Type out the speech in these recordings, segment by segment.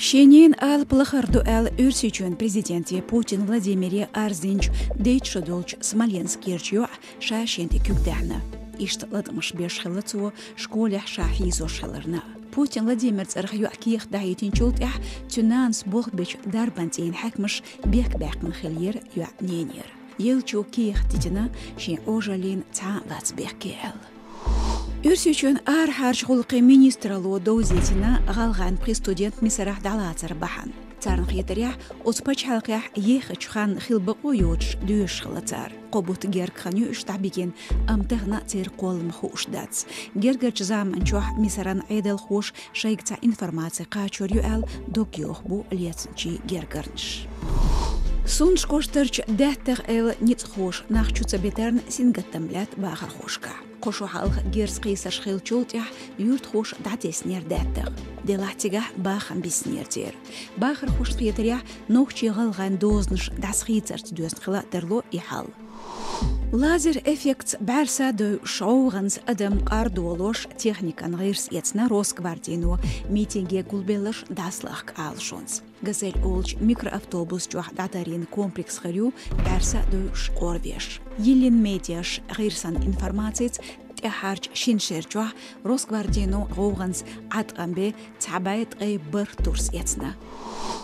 Шенин ал плохарду ал Урсичун президенте Путин Владимире Арзинч Дейтшодолч Смоленск ерчу шашенте күгдәхна. Иштладымыш бешхилацу школях шахизо шаларна. Путин Владимир цархю аких дайтин чултях тюнанс бохбич дарбантин хакмыш бек бекмн хилер ю ненер. Елчу ких титина шен ожалин та вацбекел. Урсичун ар харж хулқи министралу доузетина ғалған при-студент мисарах далацар бахан. Царн хитерях успач халқях ехач хан хилбақу йоч дүйш хилацар. Қобут герг ханю штабиген амтեղна цир қолым хушдац. Гергач заман чух мисаран айдал хуш шайгца информация қачур юэл докиох бу лецнчи гергарнш. Сунш коштарч дәттер эл ниц хуш нахчуца бетерн сингаттамлят бахар хушка. Кошу халх герский сашхил чултях юрт хуш датеснер дәттер. Делатига бахан биснертер. Бахар хуш қиетерях нохчи ғалған дозныш дасхицарт дөстхила терло и хал. Лазер эффект бәрса дөй шауғанс адам қардуолош техникан ғирс етсна Росгвардину митинге гулбелыш даслах алшонс. Газель олч микроавтобус чуах датарин комплекс ғырю бәрса дөй шқорвеш. Елен медиаш ғирсан информациец тяхарч шиншерчуах Росгвардину ғоғанс атғанбе цабайт ғай бір турс етсна.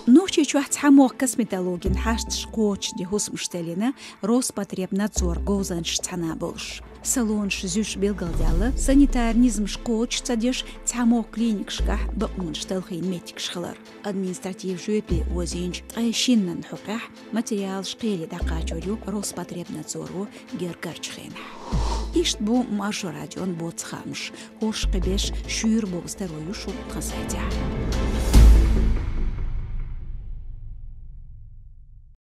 Нухчи чуах цамуах косметологин хашт шкоч де хусмштелина Роспотребнадзор гозанш цана болш. Салонш зюш белгалдялы санитарнизм шкоч цадеш цамуах клиникшка баунштелхин метикшхылар. Административ жүйепе озинч айшиннан хуках материал шкели дақачорю Роспотребнадзору гергарчхен. Ишт бу маршо радион боцхамш. Хош қебеш шүйір боғыстар ойу шуқ қасайдя.